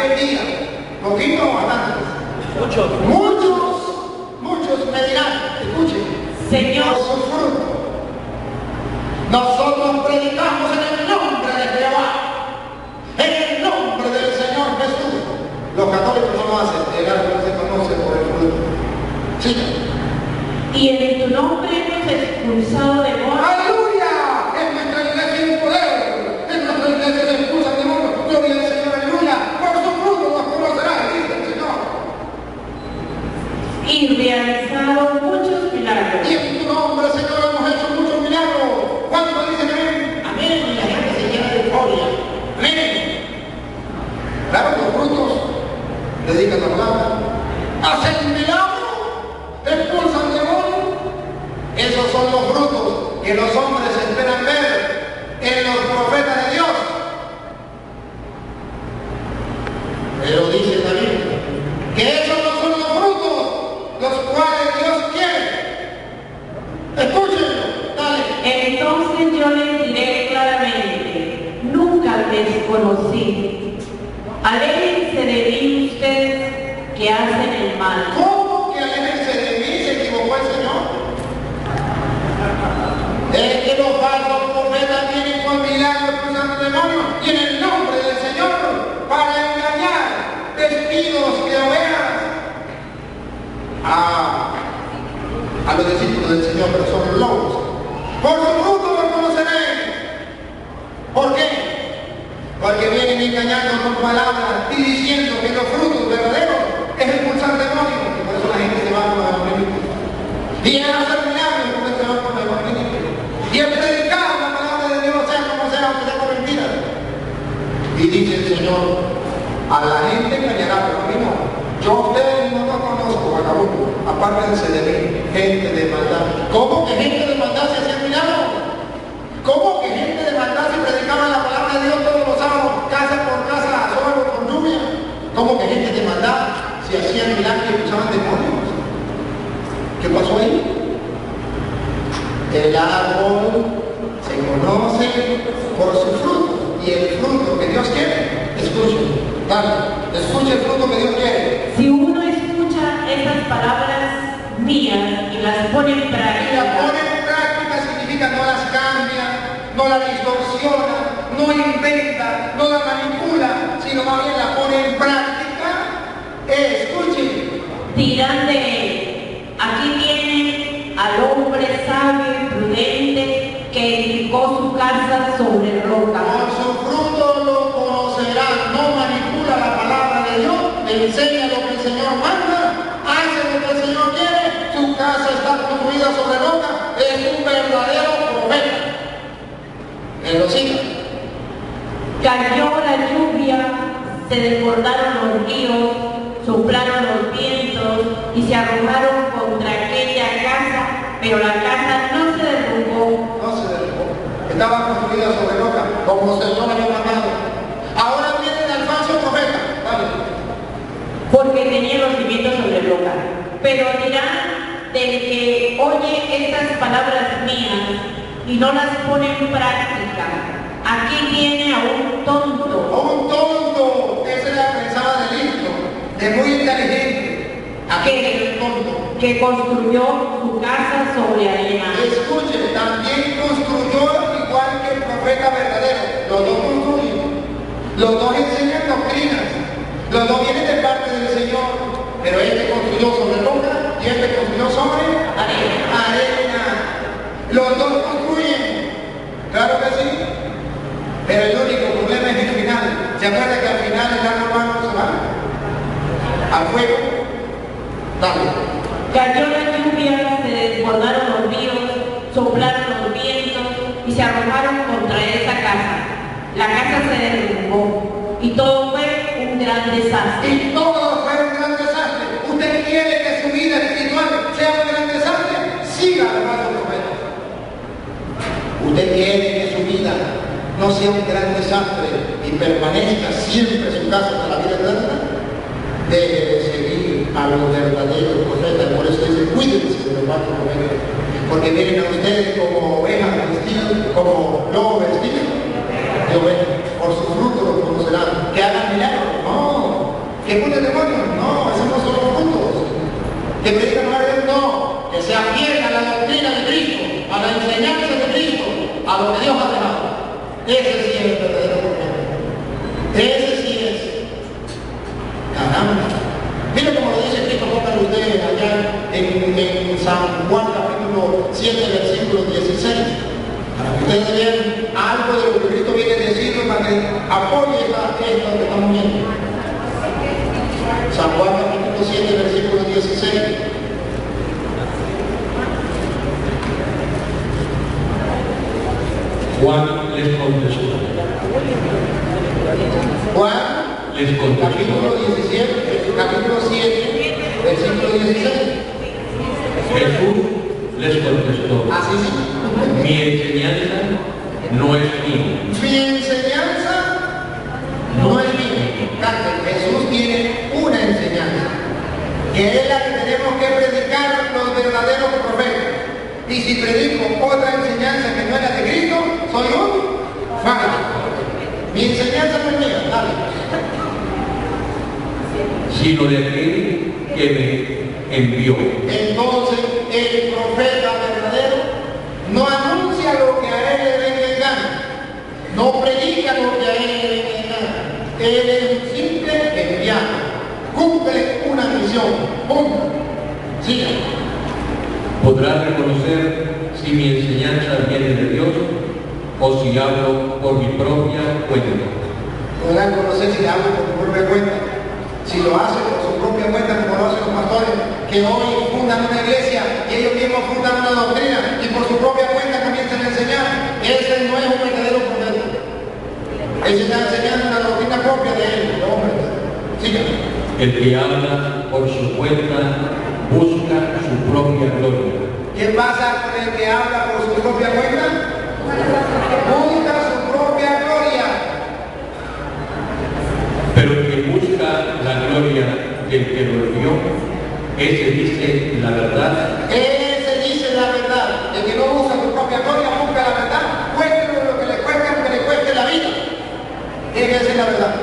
aquel día, poquito o bastantes, muchos me dirán, escuchen, Señor, por su fruto. Nosotros predicamos en el nombre de Jehová, en el nombre del Señor Jesús. Los católicos no lo hacen, el árbol se conoce por el fruto. Sí. y en tu nombre hemos expulsado demonios. ¡Aleluya! Es nuestra iglesia en poder, es nuestra iglesia que expulsa demonios. Gloria al Señor, aleluya. Por su fruto los conocerán, dice el Señor. Y realizado muchos milagros. Y en tu nombre, Señor, hemos hecho muchos milagros. ¿Cuántos dicen amén? Amén. Y la gente se llena de euforia. Amén. Claro, los frutos dedican la palabra. Hacen milagros, expulsan demonios. Esos son los frutos que los hombres esperan ver en los profetas de Dios. Pero dice la Biblia que esos no son los frutos los cuales Dios quiere. Escúchenlo, dale. Entonces yo les diré claramente, nunca les conocí. Aléjense de mí ustedes que hacen el mal. ¿Cómo que aléjense de mí? ¿Se equivocó el Señor? Es que los falsos profetas vienen con milagros cruzando demonios y en el nombre del Señor para engañar vestidos de ovejas a los discípulos del Señor, pero son lobos. Por su fruto los conoceréis. ¿Por qué? Porque vienen engañando con palabras y diciendo que los frutos verdaderos es expulsar demonios, y por eso la gente se va con los evangelistas. Y es hacer milagros porque se va con los evangelistas. Y es predicar la palabra de Dios, sea como sea, aunque sea con mentiras. Y dice el Señor, a la gente engañará, pero a mí no. Yo a ustedes no los conozco, vagabundo. Apártense de mí, gente de maldad. ¿Cómo que gente de maldad se hacía milagros? ¿Cómo que gente de maldad se predicaba la palabra de Dios todos los sábados, casa por casa, sol por lluvia? ¿Cómo que gente de maldad se hacían milagros y escuchaban demonios? ¿Qué pasó ahí? El árbol se conoce por su fruto, y el fruto que Dios quiere, escuchen, dale, escuche el fruto que Dios quiere. Si uno escucha esas palabras mías y las pone en Y la práctica, pone en práctica significa no las cambia, no la distorsiona, no inventa, no la manipula, sino más bien la pone en práctica. Escuchen, dirán de él, aquí viene al hombre sabio y prudente que edificó su casa sobre roca. por su fruto lo conocerán. No manipula la palabra de Dios, le enseña lo que el Señor manda, hace lo que el Señor quiere, su casa está construida sobre roca, es un verdadero profeta. Pero siga. Cayó la lluvia, se desbordaron los ríos, soplaron los vientos y se arrojaron contra aquella casa, pero la casa no se derrumbó. No se derrumbó. Estaba construida sobre roca, como el Señor había mandado. Ahora viene el falso profeta. Dale. Porque tenía los cimientos sobre roca. Pero dirán del que oye estas palabras mías y no las pone en práctica, aquí viene a un tonto. A un tonto, ese era pensaba de listo, de muy inteligente. Aquí viene el tonto. Que construyó su casa sobre arena. Escuchen, también construyó igual que el profeta verdadero. Los dos construyen, los dos enseñan doctrinas, los dos vienen de parte del Señor, pero este construyó sobre roca y este construyó sobre arena. Los dos construyen, claro que sí, pero el único problema es el final. ¿Se acuerda que al final el alma humana se va al fuego? Dale. Cayó la lluvia, se desbordaron los ríos, soplaron los vientos y se arrojaron contra esa casa. La casa se derrumbó y todo fue un gran desastre. Y todo fue un gran desastre. ¿Usted quiere que su vida espiritual sea un gran desastre? Siga al falso profeta. ¿Usted quiere que su vida no sea un gran desastre y permanezca siempre en su casa hasta la vida eterna? Deje de seguir a los verdaderos profetas. Por eso dice, cuídense de los falsos profetas, porque vienen a ustedes como ovejas vestidas, como lobos vestidos de ovejas. Por su fruto los conocerán. Que hagan milagros. No, ¿Que expulse demonios? No, esos no son los frutos. ¿Que predican a Dios? No. Que se afierta a la doctrina de Cristo, a la enseñanza de Cristo, a lo que Dios ha dejado. Ese sí es el verdadero profeta. Ese sí es. Caramba. Mire como lo dice Cristo, póngalo usted allá en San Juan capítulo 7, versículo 16. Para que ustedes vean algo de lo que Cristo viene a decirnos para que apoye esto que estamos viendo. San Juan capítulo 7, versículo 16. Juan les contestó. Juan, Les contestó. capítulo 17, capítulo 7, versículo 16. Jesús les contestó. Así sí. Mi enseñanza no es mía. Mi enseñanza no es mía. Jesús tiene una enseñanza, que es la que tenemos que predicar los verdaderos profetas. Y si predico otra enseñanza que no es la de Cristo, soy un falso. Mi enseñanza no es mía, dale. Sino de aquel que me envió. Entonces el profeta verdadero no anuncia lo que a él le venga en gana, no predica lo que a él le venga en gana. Él es un simple enviado, cumple una misión, punto. Siga. Podrás reconocer si mi enseñanza viene de Dios o si hablo por mi propia cuenta. Podrán conocer si hablo por su propia cuenta, si lo hace por su propia cuenta, como lo hacen los pastores que hoy fundan una iglesia y ellos mismos fundan una doctrina y por su propia cuenta comienzan a enseñar. Ese no es un verdadero profeta. Él se está enseñando una doctrina propia de él, de hombre. Siga. El que habla por su cuenta busca su propia gloria. ¿Qué pasa con el que habla por su propia cuenta? Busca su propia gloria. Pero el que busca la gloria del que lo envió, ese dice la verdad. Ese dice la verdad. El que no busca su propia gloria, busca la verdad. Cuéntelo lo que le cueste, aunque le cueste la vida. Tiene que decir la verdad.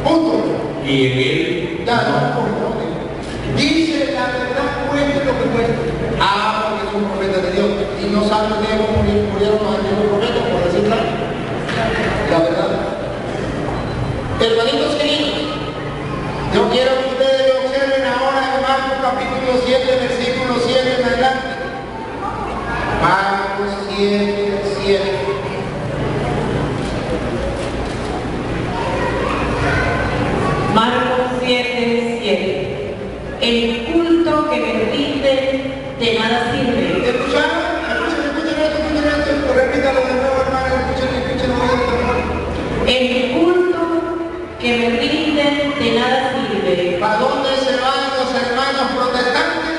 Punto. Y en él Ya, no. Dice la verdad, cueste lo que cueste. Ah, porque es un profeta de Dios. Y no sabe el día cómo murieron los antiguos profetas, por decirlo. La verdad. Hermanitos queridos, yo quiero que ustedes lo observen ahora en Marcos capítulo 7, versículo 7 en adelante. Marcos 7, 7. Marcos 7, 7. El culto que me rinde de nada sirve. ¿Escucharon? Escuchen esto. Repítalo de nuevo, hermano. Escuchen, El culto que me rinde de nada sirve. ¿Para dónde se van los hermanos protestantes?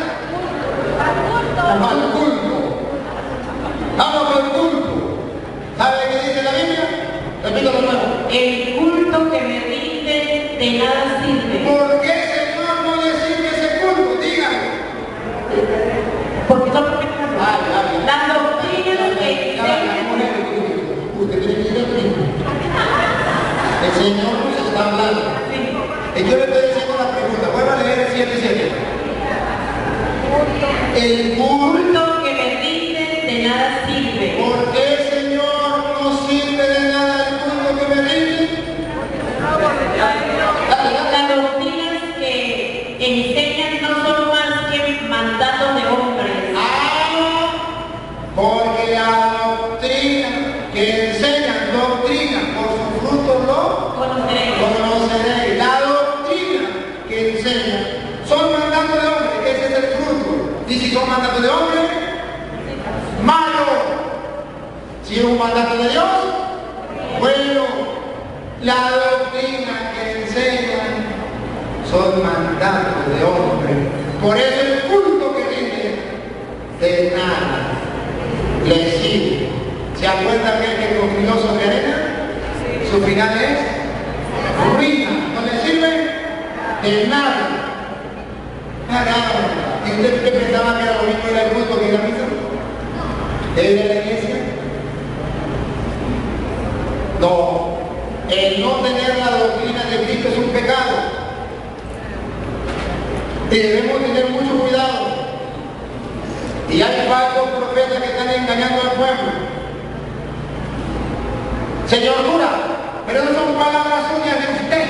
Al culto. Vamos al culto. ¿Sabe qué dice la Biblia? Repítalo de nuevo. El culto que me rinde de nada sirve. ¿Por qué, Señor, no le sirve ese culto? Dígame. Porque son las doctrinas que Usted tiene que ir al Cristo. El Señor nos está hablando. Y yo le estoy diciendo la pregunta. Vuelva a leer el 7:7. El culto. que me rinde de nada sirve. ¿Por qué, Señor, no sirve de nada el culto que me rinde? Las doctrinas que enseñan no son más que mandatos de hombres. Porque la doctrina que enseñan, doctrina, por su fruto lo conoceréis. La doctrina que enseñan son mandatos de hombres, ese es el fruto. Y si son mandatos de hombres, malo. Si es un mandato de Dios, bueno. La doctrina que enseñan son mandatos de hombres. Por eso el culto que rinde de nada le sirve. ¿Se acuerdan que construyó sobre arena? Su final es ruina. ¿No le sirve? De nada. Caramba. ¿Y usted qué pensaba que era lo mismo era el culto que la misa? ¿Era la iglesia? No. El no tener la doctrina de Cristo es un pecado. Y debemos tener mucho cuidado. Y hay falsos profetas que están engañando al pueblo. Señor cura, pero no son palabras suyas de usted.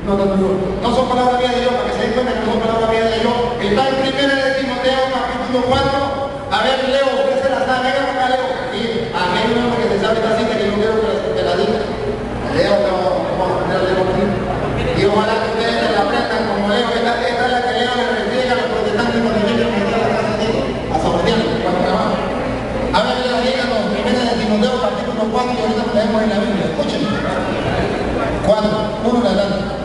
No son palabras mías de Dios, para que se den cuenta que no son palabras mías de Dios. Está en 1 de Timoteo, capítulo 4. A ver, Leo, usted se la sabe, venga acá, Leo. Sí, a mí hay un hombre que se sabe esta cita que no quiero que la diga. Leo, vamos a ponerle aquí. Y ojalá que ustedes se la aprendan como Leo. Esta es la que Leo le recibe a los protestantes cuando vienen a la casa de Dios, a Sabastián, cuando trabajan. A ver, Leo, díganos, 1 de Timoteo, capítulo 4, y ahorita lo leemos en la Biblia. Escúchenme. 4, 1 en adelante.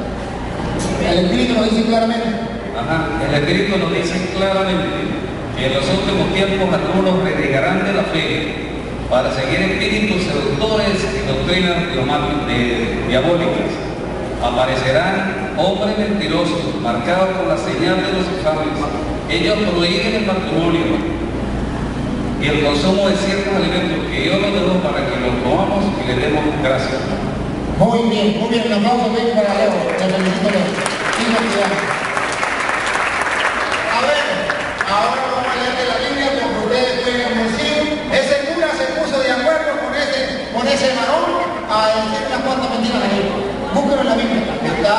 El Espíritu nos dice claramente. El Espíritu nos dice claramente que en los últimos tiempos algunos renegarán de la fe para seguir espíritus seductores y doctrinas diabólicas. Aparecerán hombres mentirosos, marcados por la señal de los infames. Ellos prohíben el matrimonio y el consumo de ciertos alimentos que Dios nos dejó para que los comamos y le demos gracias. Muy bien, un aplauso bien para Leo. Te felicito, Leo. A ver, ahora vamos a leer de la Biblia porque ustedes pueden decir, ese cura se puso de acuerdo con ese varón a decir unas cuantas mentiras a él. Búsquenlo en la Biblia. Está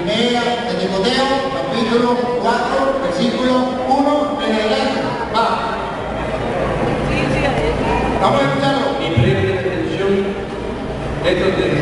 1 de Timoteo, capítulo 4, versículo 1 en adelante. Va. Vamos a escucharlo. Y presten atención. Esto es de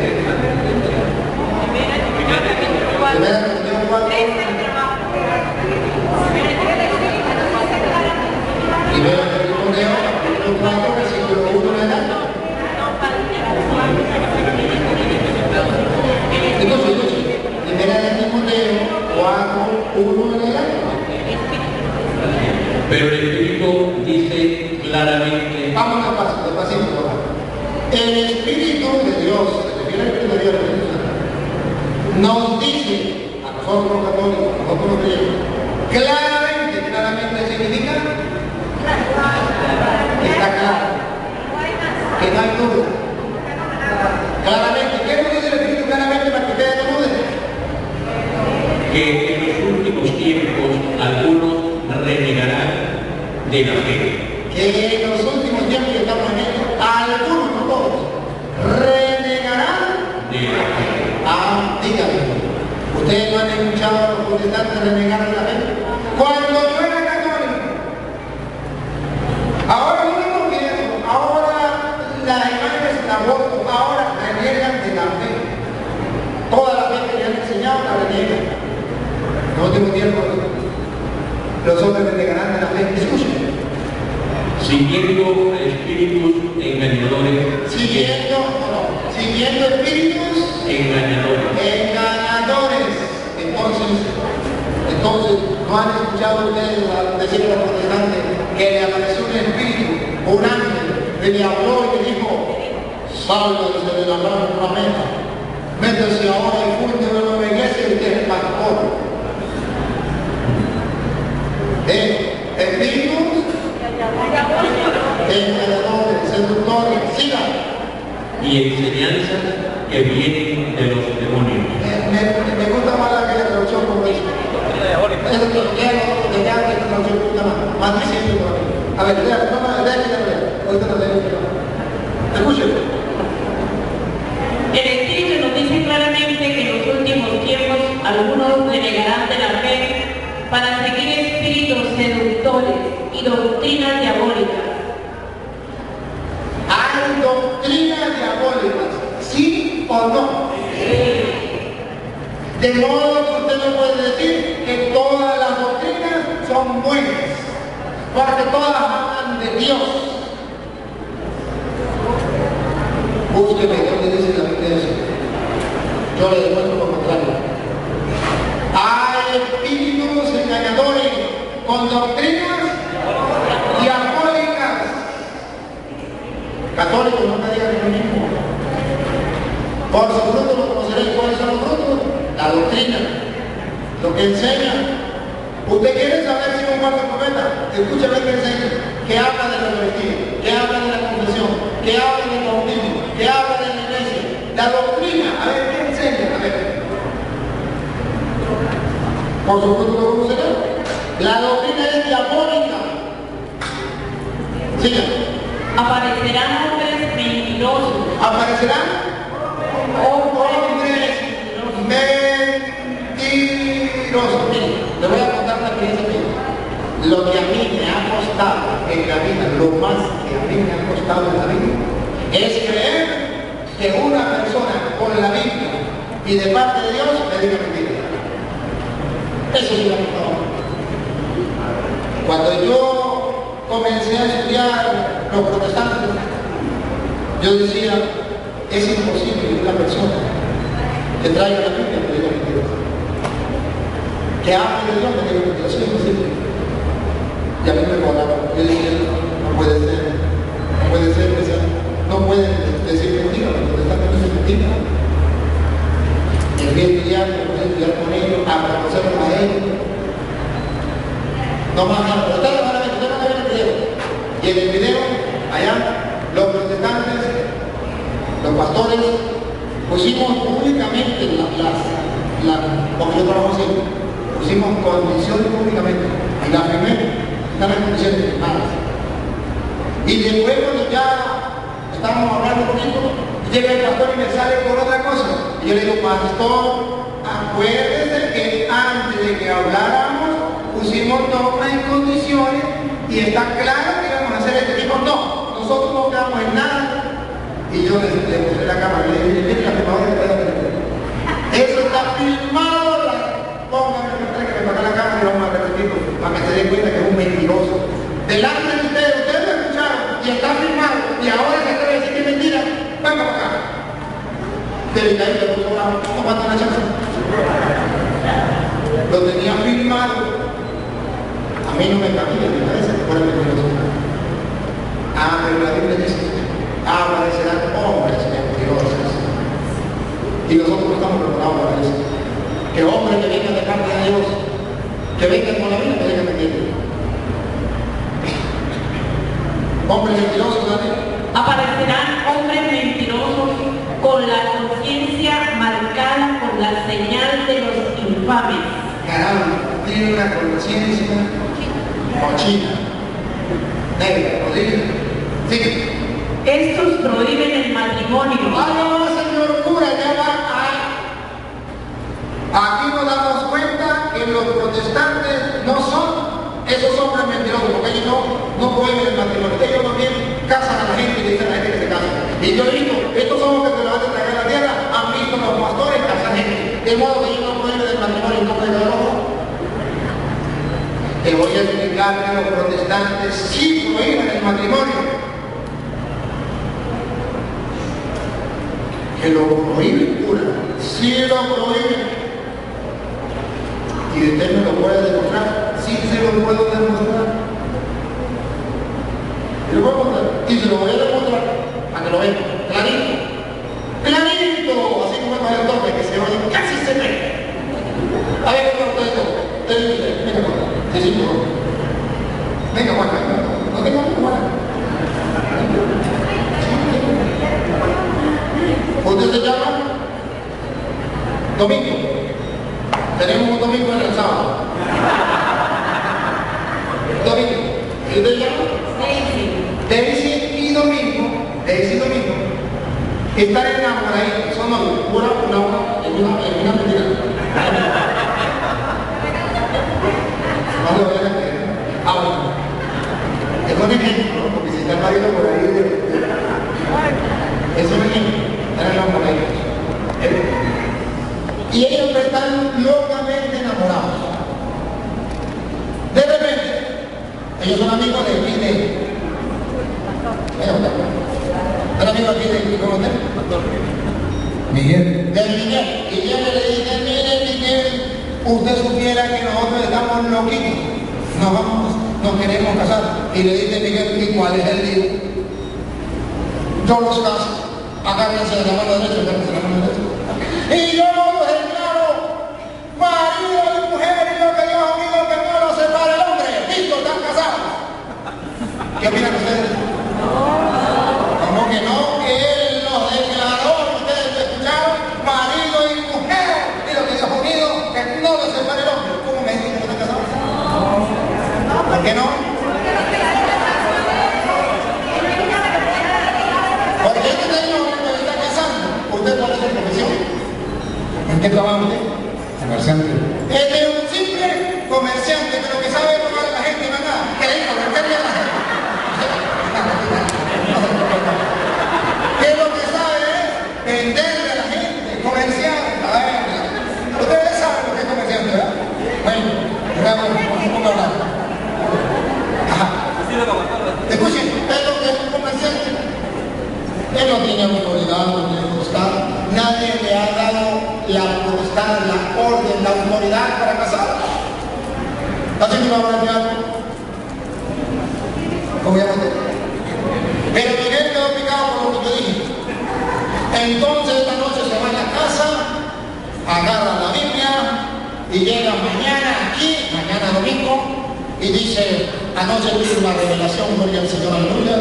Pero el Espíritu dice claramente. Vamos a pasar, despacito. El Espíritu de Dios, el Espíritu de Dios, nos dice a nosotros los católicos, a nosotros los griegos, claramente significa que está claro, que no hay duda. Claramente, ¿qué nos dice el Espíritu claramente para que ustedes no duden? Que en los últimos tiempos algunos renegarán de la fe. Que en los últimos tiempos que estamos en ellos, algunos, no todos, renegarán De la fe. Díganme, ¿ustedes no han escuchado a los protestantes renegar de la fe? Cuando yo era católico, ahora no lo pienso, ahora las imágenes del aborto, ahora renegan de la fe. Toda la fe que le han enseñado la renegan. En último tiempo, los hombres renegarán de la fe. Escuchen. Siguiendo espíritus engañadores. Siguiendo espíritus engañadores. Entonces, ¿no han escuchado ustedes decir a los protestantes que le apareció un espíritu, un ángel, que le habló y le dijo, sálganse de la gran ramera, métese ahora y funde una nueva iglesia y usted es pastor? Espíritus engañadores, seductores, sigan. Y enseñanzas que vienen de los demonios. Me gusta más la que la traducción como dice. Eso es lo que quiero, la traducción gusta más difícil para mí. A ver, ahorita lo leo. Escuchen. El Espíritu nos dice claramente que en los últimos tiempos algunos renegarán de la fe para seguir espíritus seductores y doctrinas diabólicas. ¿Hay doctrinas diabólicas? ¿Sí o no? Sí. De modo que usted no puede decir que todas las doctrinas son buenas, porque todas hablan de Dios. Búsqueme dónde dice la Biblia eso. Yo le demuestro lo contrario. Hay espíritus engañadores con doctrinas diabólicas. Católicos, no me digan lo mismo. Por sus frutos lo conoceréis. ¿Cuáles son los frutos? La doctrina, lo que enseña. ¿Usted quiere saber si es un falso profeta? Escúchame que enseña, que habla de la Eucaristía, que habla de la confesión, que habla del bautismo, que habla de la iglesia. La doctrina, a ver, ¿qué enseña? A ver. Por su fruto lo conocerán. La doctrina es diabólica. Siga. Aparecerán hombres mentirosos. Aparecerán hombres mentirosos. Mire, le voy a contar una experiencia mía. Lo que a mí me ha costado en la vida, lo más que a mí me ha costado en la vida, es creer que una persona con la Biblia y de parte de Dios me diga mentira. Eso sí me ha costado. Cuando yo comencé a estudiar los protestantes, yo decía, es imposible que una persona que traiga la Biblia me diga mentira. Que hable de Dios me diga mentira. Eso es imposible. Y a mí me colaba. Yo decía, no puede ser, no pueden decir mentira, los protestantes no dicen mentira. Y fui a estudiar, empecé a estudiar con ellos, a conocerlos a ellos. No más nada, pero ustedes van a ver el video. Y en el video, allá, los protestantes, los pastores, pusimos públicamente porque yo trabajo así, pusimos condiciones públicamente. Y la primera, están en condiciones firmadas. Y después cuando ya estábamos hablando un poquito, llega el pastor y me sale con otra cosa. Y yo le digo, pastor, acuérdese que antes de que habláramos, pusimos normas y condiciones y está claro que íbamos a hacer esto. Dijo, no, nosotros no quedamos en nada. Y yo le puse la cámara y le dije, mire la firmadora que puede hacer. Eso está filmado. Póngame que me pague la cámara y vamos a repetirlo para que se den cuenta que es un mentiroso. Delante de ustedes lo escucharon y está filmado y ahora se atreve a decir que es mentira. Venga para acá. Pero ahí le puso bravo, no falta una chance. Lo tenía filmado. A mí no me cabía en mi cabeza que fuera mentiroso. Pero la Biblia dice, aparecerán hombres mentirosos. Y nosotros no estamos preparados para eso. Que hombres que vengan de parte de Dios, que vengan con la Biblia, que vengan mentir. Hombres mentirosos, ¿verdad? Aparecerán hombres mentirosos con la conciencia marcada por la señal de los infames. Caramba, tiene una conciencia cochina, negra, podrida. Sigue. Estos prohíben el matrimonio. No, señor cura, ya va a... Aquí nos damos cuenta que los protestantes no son esos hombres mentirosos, porque ellos no prohíben el matrimonio. Ellos más bien casan a la gente y le dicen a la gente que se casa. Y yo digo, estos hombres que se lo van a traer a la tierra han visto a los pastores casar gente. De modo que ellos no prohíben el matrimonio en nombre de Dios. Te voy a explicar que los protestantes sí prohíben el matrimonio. Que lo prohíben, cura. Sí lo prohíben. Y usted me lo puede demostrar. Sí se lo puedo demostrar. Y lo voy a mostrar. Y se lo voy a demostrar para que lo vean. Clarito. Clarito. Así como es para el toque que se oye. Casi se ve. A ver, ¿cómo ustedes todo? Venga, Juan. Sí, por favor. Venga, Juan. No tengo Juan. ¿Usted se llama? Domingo. Tenemos un domingo en el sábado. Domingo. ¿Y usted se llama? Daisy y Domingo. Están enamoraditos. Son novios. Una mentira. No lo voy a creer. Bueno. Es un ejemplo, porque si está el marido por ahí es un ejemplo. Están enamoraditos. Y ellos están locamente enamorados. De repente, ellos son amigos de Miguel. ¿Son amigos aquí de cómo es? Miguel. De Miguel. Y yo le dije, mire Miguel, usted supiera que nosotros estamos loquitos. Nos queremos casar. Y le dice Miguel, ¿y cuál es el lío? Yo los caso. Agárrense de la mano derecha, agárrense de la mano derecha. Y yo los declaro marido y mujer, y lo que Dios ha unido que no lo separe el hombre. Listo, están casados. ¿Qué opinan ustedes? ¿Cómo que no? Que él los declaró, ustedes lo escucharon, marido y mujer, y lo que Dios ha unido que no lo separe el hombre. ¿Cómo me llama usted? Comerciante. Este es un simple comerciante, pero que sabe pagar a la gente, ¿verdad? ¿Queréis comerciante a la gente? Que lo que sabe es venderle a la gente, comerciante. A ver, ustedes saben lo que es comerciante, ¿verdad? Bueno, un poco hablar. Ajá. Escuchen, es lo que es un comerciante. Él no tiene autoridad, no tiene potestad. Nadie le ha dado la potestad, la orden, la autoridad para casar. Así que vamos a hablar. ¿Cómo llama usted? Pero Miguel quedó picado por lo que yo dije. Entonces esta noche se va a la casa, agarra la Biblia y llega mañana aquí, mañana domingo, y dice: anoche tuve una revelación, gloria al Señor, aleluya.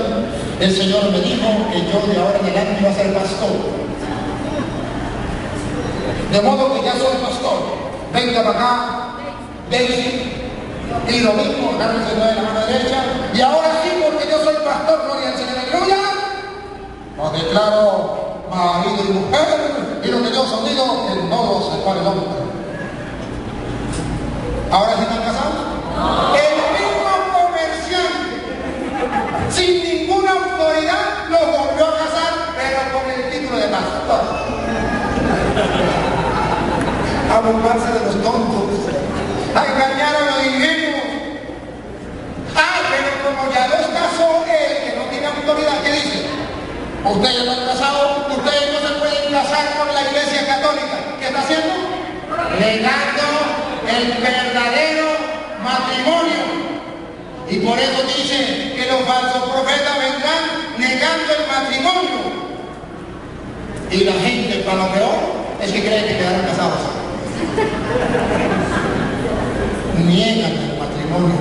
El Señor me dijo que yo de ahora en adelante iba a ser pastor. De modo que ya soy pastor. Venga para acá, Daisy, y lo mismo, agarra el Señor de la mano derecha. Y ahora sí, porque yo soy pastor, gloria al Señor, aleluya, os declaro marido y mujer, y lo que Dios ha unido, que no lo separe el hombre. ¿Ahora sí están casados? No. El mismo comerciante, sin ninguna autoridad, los volvió a casar, pero con el título de pastor. A burlarse de los tontos, a engañar a los ingenuos. Pero como ya los casó él, que no tiene autoridad, ¿qué dice? Ustedes no han casado, ustedes no se pueden casar con la Iglesia Católica. ¿Qué está haciendo? Negando el verdadero matrimonio. Y por eso dice que los falsos profetas vendrán negando el matrimonio. Y la gente, para lo peor, es que cree que quedaron casados. Niegan el matrimonio.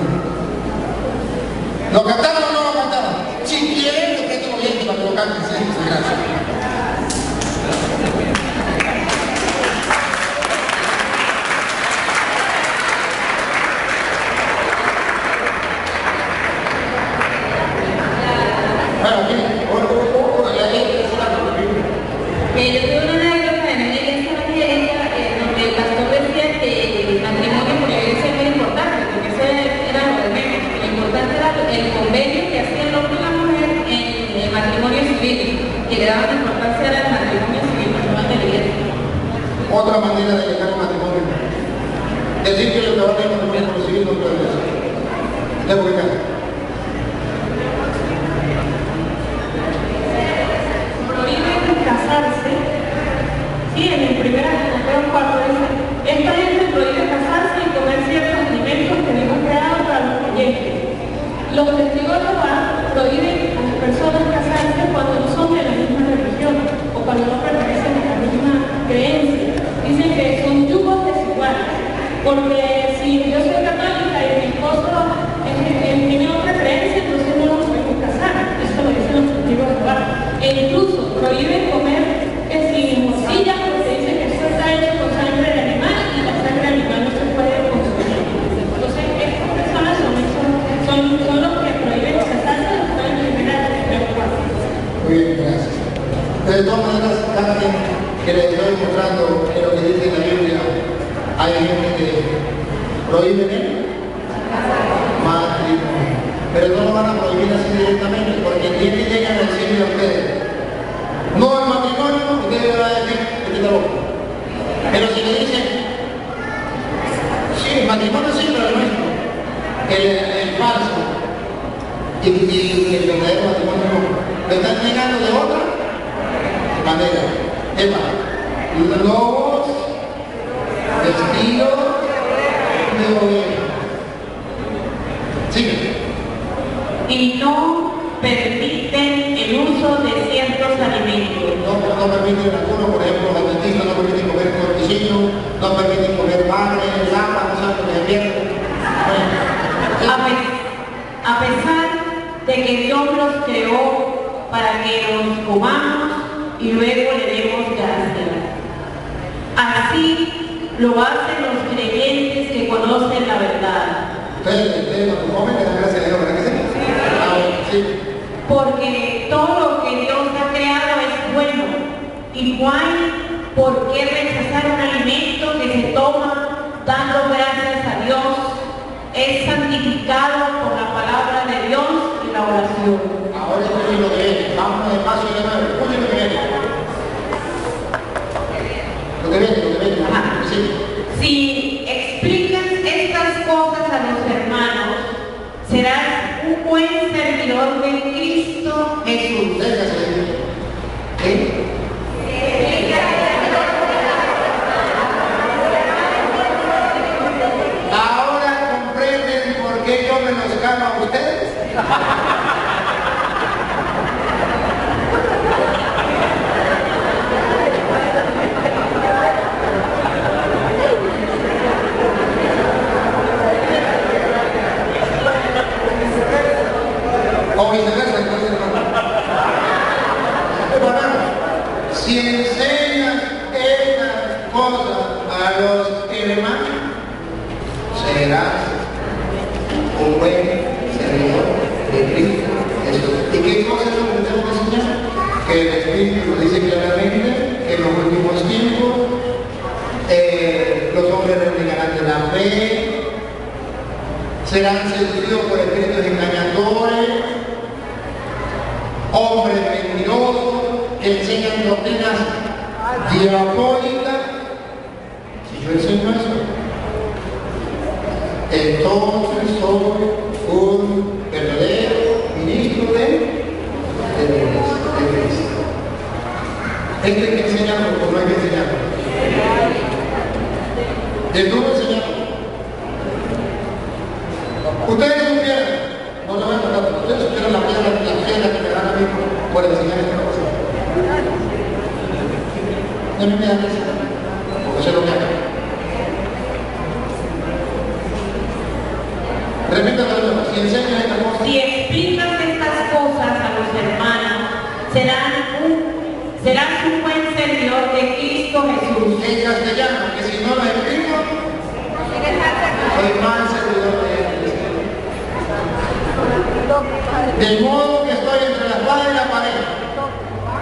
¿Lo cantaron o no lo cantaron? Si quieren, le presto los dientes para que lo canten. Sí, gracias. Yo tuve una anécdota en la iglesia evangélica donde el pastor decía que el matrimonio por la iglesia era importante, porque ese era lo de menos. Lo importante era el convenio que hacía el hombre y la mujer en el matrimonio civil, que le daban importancia al matrimonio civil, no al de la iglesia. Otra manera de llegar al matrimonio. Decir que lo que va a tener matrimonio civil no puede ser. ¿De por qué? Casarse, y en el primer cuarto dice: esta gente prohíbe casarse y comer ciertos alimentos que hemos creado para los creyentes. Los testigos de Jehová prohíben a las personas casarse cuando no son de la misma religión o cuando no pertenecen a la misma creencia. Dicen que son yugos desiguales, porque si yo soy católica y mi esposo tiene otra creencia, entonces no nos podemos casar. Eso lo dicen los testigos de Jehová. E incluso prohíben comer sin morcilla, porque dicen que eso está hecho con sangre de animal y la sangre animal no se puede consumir. Entonces, estas personas son los que prohíben casarse, los que están en primer cuarto. Muy bien, gracias. De todas maneras, cada vez que les estoy mostrando que lo que dice la Biblia, hay gente que prohíbe el matrimonio. Pero no lo van a prohibir así directamente, porque el día que llegan a decirle a ustedes: no el matrimonio, ustedes le van a decir: que te loco. Pero si le dicen: sí, el matrimonio sí, pero el nuestro, el falso, y el verdadero matrimonio no, lo están negando de otra manera. Es más, lobos vestidos de oveja. Sigue. Y no permiten el uso de ciertos alimentos. No permiten algunos, por ejemplo, los adventistas no permiten comer cortecillo, no permiten comer madre, lapa, no saben lo que es viernes. A pesar de que Dios los creó para que los comamos y luego le demos gracias. Así lo hacen los creyentes que conocen la verdad. Ustedes cuando comen le dan gracias a Dios, ¿verdad que sí? Sí. Porque todo lo que Dios ha creado es bueno. Y Juan ¿Por qué rechazar un alimento que se toma dando gracias a Dios? Es santificado por la palabra de Dios y la oración. Ahora escuchen lo que viene. Vamos despacio de nuevo. Escuchen lo que viene. Lo que viene. Ajá. Sí. Si explicas estas cosas a los hermanos, serás un buen servidor de Cristo Jesús. Déjase. ¿Qué? Ahora comprenden por qué yo me los gano a ustedes. O viceversa, entonces, hermano, si enseñas estas cosas a los hermanos, serás un buen servidor de Cristo Jesús. ¿Y qué cosas es lo que tenemos que enseñar? Que el Espíritu nos dice claramente que en los últimos tiempos los hombres renegarán de la fe, serán seducidos por espíritus engañadores, hombres mentirosos que enseñan doctrinas diabólicas. Si yo enseño eso, entonces soy un verdadero ministro de Cristo. Esto hay que enseñarlo o no hay que enseñarlo. De todo enseñarlo. Ustedes supieran, no lo voy a contar, ustedes supieran la piedra que me dan a mí por enseñar esta cosa. No me dan eso, porque sé lo que hago. Repítalo, si enseñas esta cosa. Si explicas estas cosas a los hermanos, serás un buen servidor de Cristo Jesús. En castellano, que si no lo explico, soy mal servidor de Cristo. De modo que estoy entre la espada y la pared.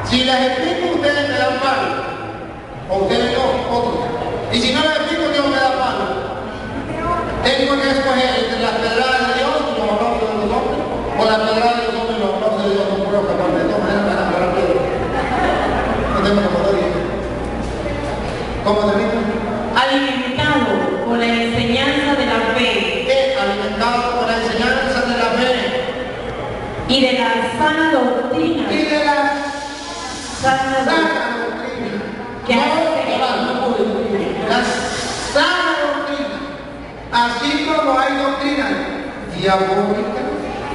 Si las explico, ustedes me dan palo. O ustedes no, otros. Y si no las explico, Dios me da palo. Tengo que escoger entre las pedradas de Dios y los aplausos de los hombres, o las pedradas de los hombres y los aplausos de Dios. No puedo escapar de todas maneras, me van a agarrar piedra. No tengo como todavía. ¿Cómo termina? Alimentado por la enseñanza de la fe Alimentado por la enseñanza de la fe y de la sana doctrina. y de la Sana sana doctrina. Que No, hace- la sana doctrina. Así como hay doctrina diabólica,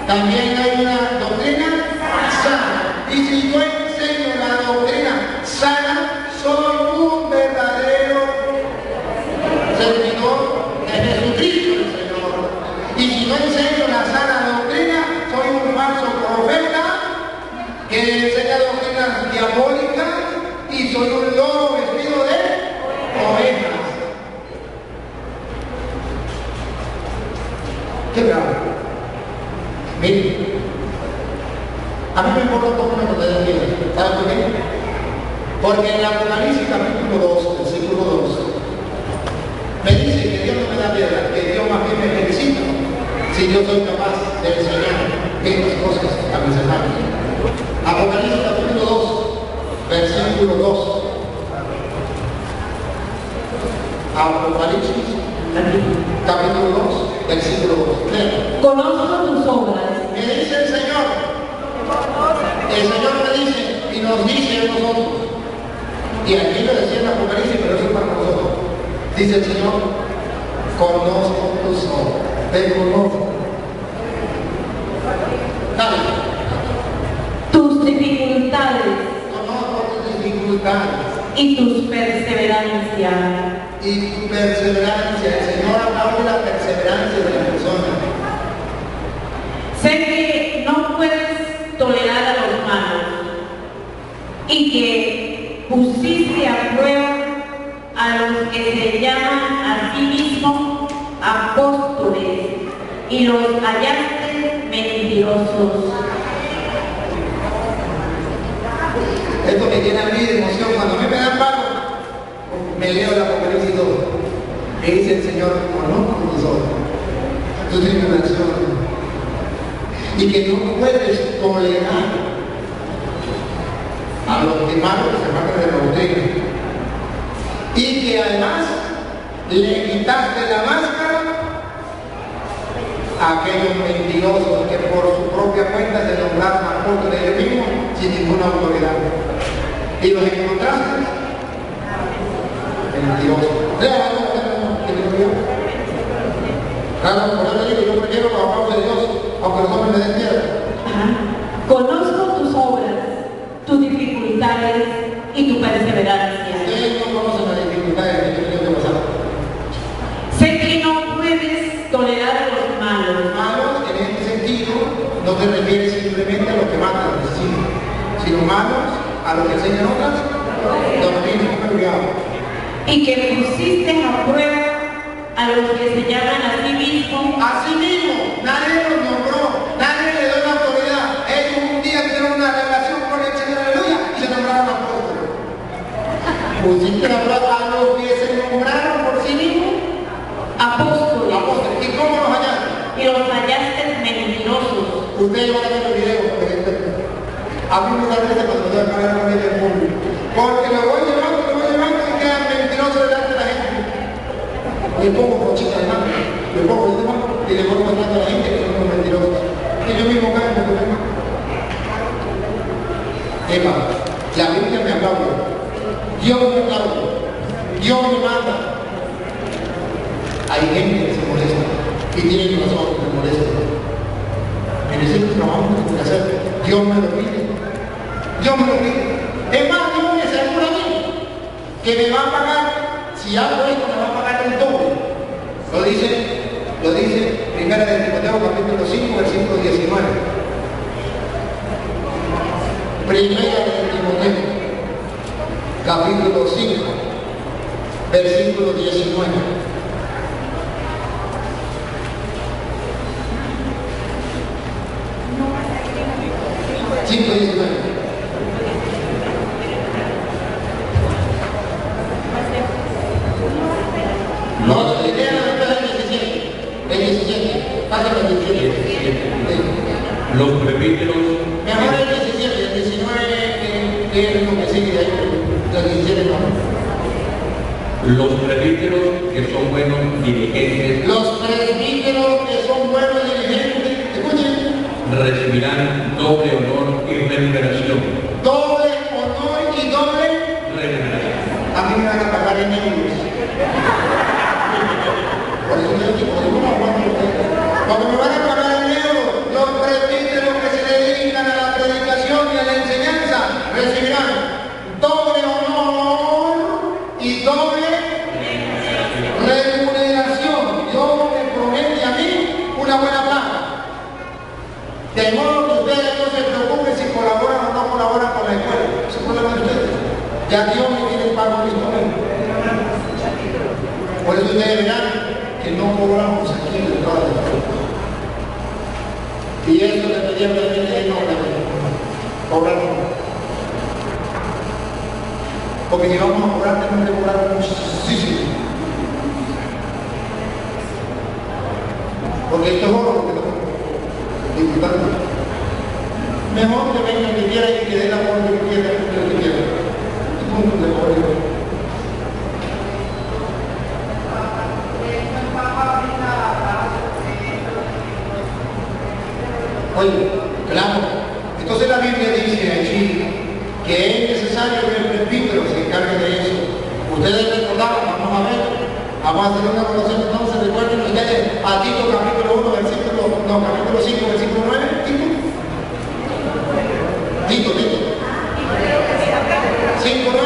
también hay una doctrina sana. Y si yo enseño la doctrina sana, soy un verdadero servidor de Jesucristo el Señor. Y si no enseño la sana doctrina, soy un falso profeta que enseña doctrinas diabólicas y soy un lobo vestido de ovejas. ¡Qué bravo! Miren, a mí me importa un poco lo que te diga. ¿Sabes por qué? Porque en Apocalipsis capítulo 2, versículo 2, me dice que Dios no me da piedra, que Dios más bien me felicita si yo soy capaz de enseñar estas cosas a mis hermanos. Apocalipsis capítulo 2, versículo 2. Apocalipsis capítulo 2, versículo 2. Lea. Conozco tus obras. Me dice el Señor me dice y nos dice a nosotros, y aquí lo decía en Apocalipsis, pero eso es para nosotros. Dice el Señor, conozco tus obras, te conozco. Dale, Tus dificultades conozco tus dificultades y tus perseverancias. y tu perseverancia. El Señor habla de la perseverancia de la persona. Sé que no puedes tolerar a los malos y que pusiste a prueba a los que se llaman a sí mismos apóstoles y los hallaste mentirosos. Esto me llena a mí de emoción. Cuando a mí me dan palo, me leo el Apocalipsis 2. Me dice el Señor, conozco tus obras, tu tribulación, y que no puedes tolerar a los demás que se matan de la doctrina, y que además le quitaste la máscara a aquellos mentirosos que por su propia cuenta se nombraron apóstoles de ellos mismos sin ninguna autoridad. Y los encontraste mentirosos. Claro, por eso digo, yo prefiero los aplausos de Dios, aunque los hombres me den tierra. Conozco tus obras, tus dificultades y tu perseverancia. Ustedes no conocen las dificultades que yo tengo que pasar. Sé que no puedes tolerar a los malos. Los malos, en este sentido, no te refieres simplemente a los que matan, sino malos a los que enseñan otras doctrinas, cuidado. Y que pusiste a prueba a los que se llaman a sí mismos. Así mismo, nadie los nombró, nadie le dio la autoridad. Ellos un día tuvieron una relación con el Señor, aleluya, y se nombraron apóstoles. Pusiste a prueba a los que se nombraron por sí mismos Apóstoles. apóstoles. ¿Y cómo los hallaste? Y los hallaste mentirosos. Ustedes van a ver los videos, a mí me da risa cuando me voy a parar con ella en público. Porque me voy llevando y quedan mentirosos delante de la gente. Le pongo cochita de mano, le pongo el tema y le voy mostrando a la gente que son unos mentirosos. Y yo mismo caigo en el tema. Eva, la Biblia me aplaude. Dios me aplaude. Dios me manda. Hay gente que se molesta y tiene razón que se molesta. En ese trabajo que tengo que hacer, Dios me lo pide. Dios me lo pide. Es más, Dios me asegura a mí que me va a pagar, si hago esto, me va a pagar el doble. Lo dice Primera de Timoteo capítulo 5, versículo 19. Primera de Timoteo capítulo 5, versículo 19. 5:19. No, la idea es el 17. Pásame el 17. Los presbíteros Mejor el 17, el 19 que es lo que sigue de ahí, pero el 17 no. Los presbíteros que son buenos dirigentes Los presbíteros que son buenos dirigentes, escuchen, recibirán doble honor y remuneración. doble honor y doble. Remuneración. A mí me van a pagar en euros. Por eso yo digo, no aguanto ustedes. Cuando me van a pagar en euros, los presbíteros que se dedican a la predicación y a la enseñanza recibirán doble honor y doble remuneración. Dios me promete a mí una buena paga. De modo que ustedes no se preocupen si colaboran o no colaboran con la escuela. Ese es el problema de ustedes. Ya Dios me tiene pago listo. Por eso ustedes verán que no cobramos aquí de todas las cosas. Y eso le pedía realmente no cobramos. Porque si vamos a cobrar, tenemos que cobrar muchísimo. Porque esto es oro lo que estamos disfrutando. Mejor que venga el que quiera y que dé la forma que quiera, que quiera. Y punto de poder. Oye, claro, entonces la Biblia dice allí que es necesario que el presbítero se encargue de eso. Ustedes recordaron, vamos a ver, vamos a hacer una evaluación, entonces recuerden ustedes a Tito capítulo 1, capítulo 5, versículo 9, Tito, 5, 9.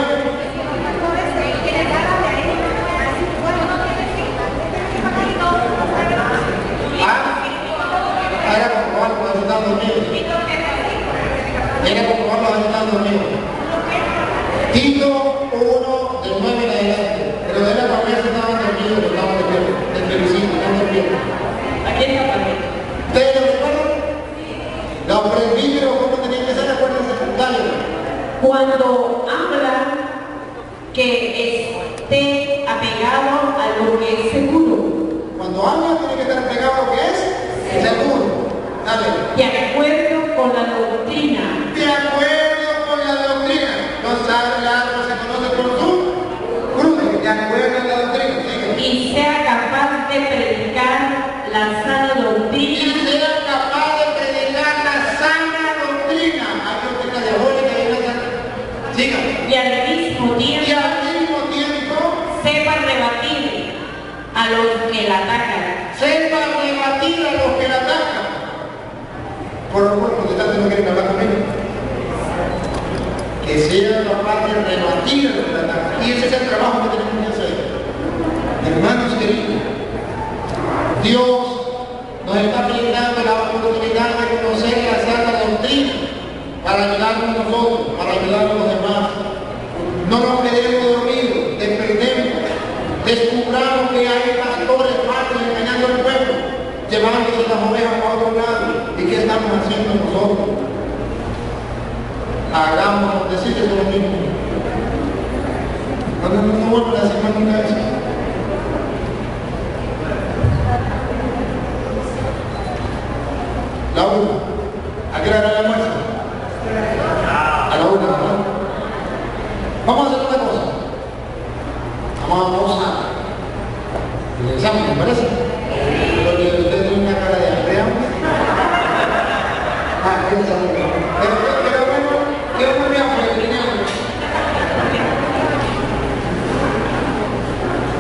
Era comprobar los resultados dormidos. Era comprobar los resultados dormidos. Tito 1, del 9 en adelante. Pero de la familia estaban dormidos, pero estaban despiertos. Del felicito, estaban despiertos. Aquí está también. ¿Ustedes lo recuerdan? Los presbíteros, ¿cómo tenían que ser? Acuérdense, dale. Cuando habla que esté seguro. Cuando habla tiene que estar pegado a lo que es seguro. Dale. De acuerdo con la doctrina. De acuerdo con la doctrina. No sabe el árbol se conoce por su fruto. De acuerdo a la doctrina. Sigue. Y sea capaz de predicar la sana doctrina. Y sea capaz de predicar la sana doctrina. Hay doctrina diabólica y una sana. Siga. Y al mismo Y tiempo al mismo tiempo sepa rebatir a los que la atacan. sepa rebatir a los que la atacan. Por lo cual, protestante no quieren hablar conmigo. Que sea capaz de rebatir a los que la atacan. Y ese es el trabajo que tenemos que hacer. Hermanos queridos, Dios nos está brindando la oportunidad de conocer la sana doctrina para ayudarnos a nosotros, para ayudarnos a los demás. No nos quedemos dormidos, despertemos, descubramos que hay pastores falsos engañando al pueblo, llevándose las ovejas a otro lado. ¿Y qué estamos haciendo nosotros? Hagamos, decirles lo mismo. No vuelvan a decir más nunca eso. La una. ¿A qué hora era el almuerzo? A la una, ¿verdad? Vamos a hacer una cosa. Vamos a el examen, ¿me parece? Porque usted tiene una cara de hambre. El examen. Pero bueno, yo me voy a preguntar.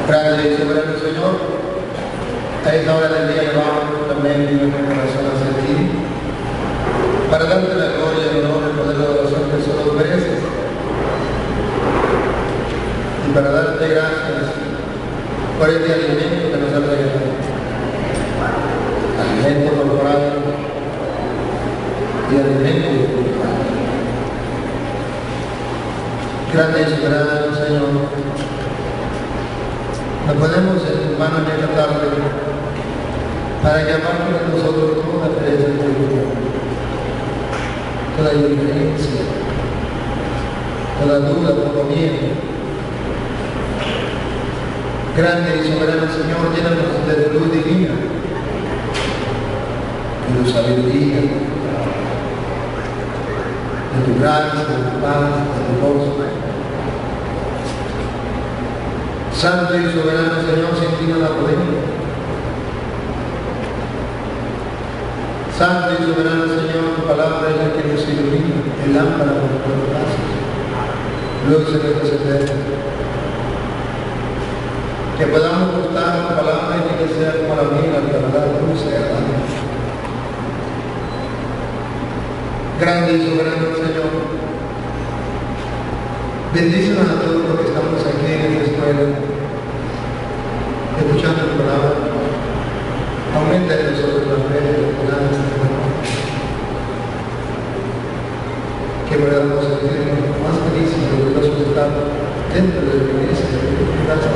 Gracias y soberano Señor. A esta hora del día llevamos también nuestro corazón hacia ti, para darte la gloria, el honor, el poder, la adoración que solo mereces, y para darte gracias por este alimento que nos ha regalado, alimento corporal y alimento espiritual. Grande y soberano Señor, nos ponemos en manos en esta tarde para llamar a nosotros toda pereza espiritual, toda indiferencia, toda duda, todo miedo. Grande y soberano Señor, llénanos de luz divina, de tu sabiduría, de tu gracia, de tu paz, de tu gozo. Santo y soberano Señor, sin ti nada podemos. Santo y soberano Señor, tu palabra es la que nos ilumina, el lámpara por nuestros pasos, luz en nuestro sendero. Que podamos gustar tu palabra y que sea como la vida, la verdad, dulce y agradable. Grande y soberano Señor, bendícenos a todos los que estamos aquí en esta escuela, escuchando tu palabra. Aumenta en nosotros la fe, la esperanza, que podamos sentirnos más felices y orgullosos de estar dentro de la iglesia de tu casa,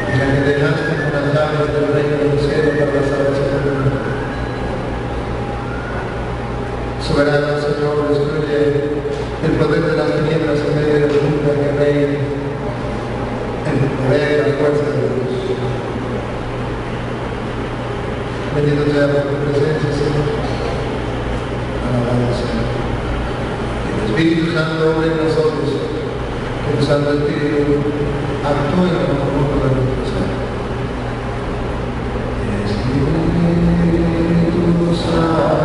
en la que dejaste con las llaves del reino de los cielos para la salvación del mundo. Soberano Señor, destruye el poder de las tinieblas en medio del mundo que reina, el poder y la fuerza de Dios. Bendito sea por tu presencia, Señor. Alabado Señor. Que el Espíritu Santo obre en nosotros, que el Santo Espíritu actúe en el mundo de nuestro ser. Espíritu Santo.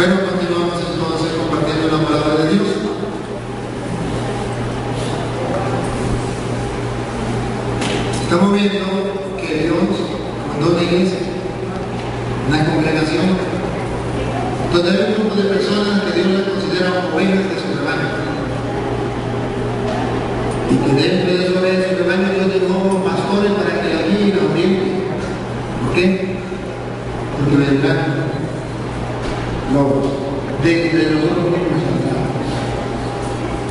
Bueno, continuamos entonces compartiendo la palabra de Dios. Estamos viendo que Dios mandó una iglesia, una congregación, donde hay un grupo de personas que Dios les considera ovejas de su rebaño. Y que dentro de su oveja de su rebaño Dios dejó pastores para que la guíen y la orienten. ¿Por qué? Porque vendrán lobos de entre nosotros mismos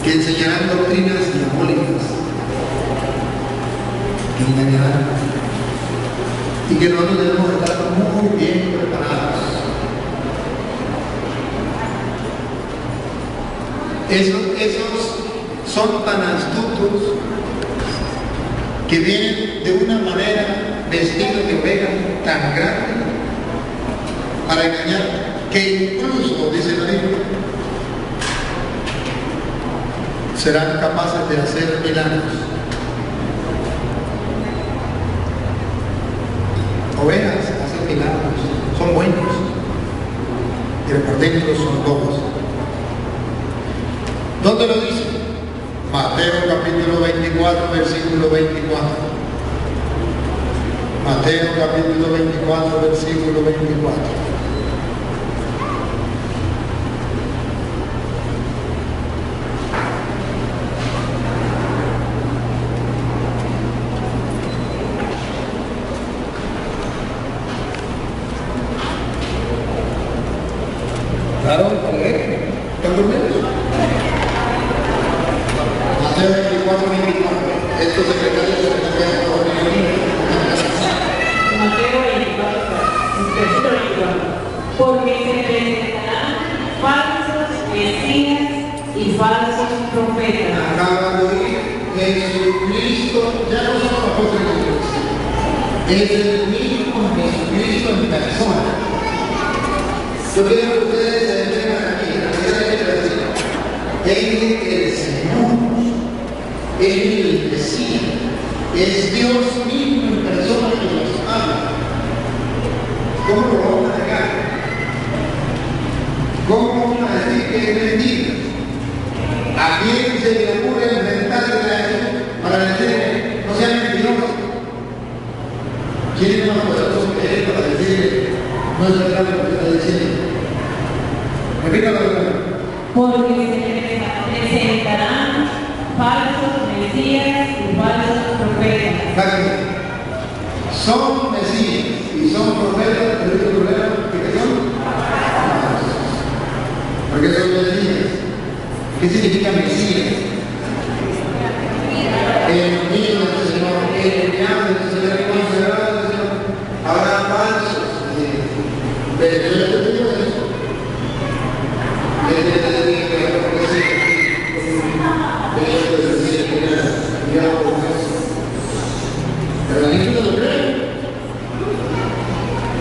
que enseñarán doctrinas diabólicas, que engañarán, y que nosotros debemos estar muy bien preparados. Esos son tan astutos que vienen de una manera vestidos de oveja tan grande para engañar, que incluso, dice la Biblia, serán capaces de hacer milagros. Ovejas hacen milagros, son buenos, pero por dentro son lobos. ¿Dónde lo dice? Mateo capítulo 24, versículo 24. Mateo capítulo 24, versículo 24. Claro, ¿Están durmiendo? Mateo 24, 24. Estos secretarios se están quedando dormidos. Mateo 24, versículo 24. Porque se presentarán falsos mesías y falsos profetas. Acaban de oír, Jesucristo ya no son apóstoles de Dios. Es el mismo Jesucristo en persona. Yo quiero que ustedes se entregan aquí, la primera que les digo. El Señor, el Mesías, es Dios mismo en persona que nos habla. ¿Cómo lo vamos a negar? ¿Cómo vamos a decir que es mentira? ¿A quién se le ocurre inventarle eso para decir no sean mentirosos? ¿Quién es más poderoso que él para decir no es verdad lo que está diciendo? Repita la verdad. Porque se presentarán falsos mesías y falsos profetas. Son mesías y son profetas, pero el problema es que son falsos. ¿Por qué son mesías? ¿Qué significa mesías? El niño del Señor, el enviado del Señor, el consagrado del Señor. Habrá falsos. Pero yo te digo eso. Pero la gente no lo cree.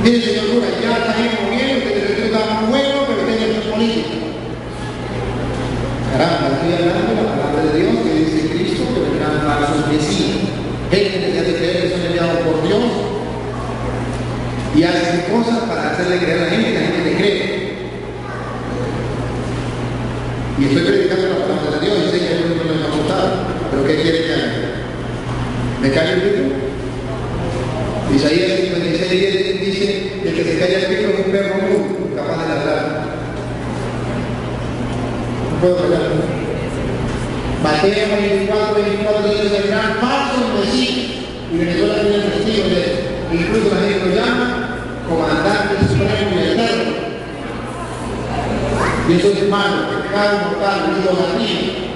Mire, señor cura, ya está bien moviendo, que el retiro está muy bueno, pero tiene que ser política. Caramba, estoy hablando de la palabra de Dios que dice Cristo que vendrán falsos mesías. Gente que se hace creer que son enviados por Dios y hacen cosas para hacerle creer a la gente y la gente le cree. Y estoy predicando la palabra de Dios y sé que a mí no me va a gustar, pero ¿qué quiere que haga? ¿Me cae el pito? Isaías 56 dice que el que se calla el pito es un perro mudo, capaz de ladrar. No puedo hablar. Mateo 24, 24 dice que serán falsos mesías. Y Venezuela tiene testigos de eso. Incluso la gente lo llama comandante supremo y eterno. Y eso es malo, pecado mortal, idolatría.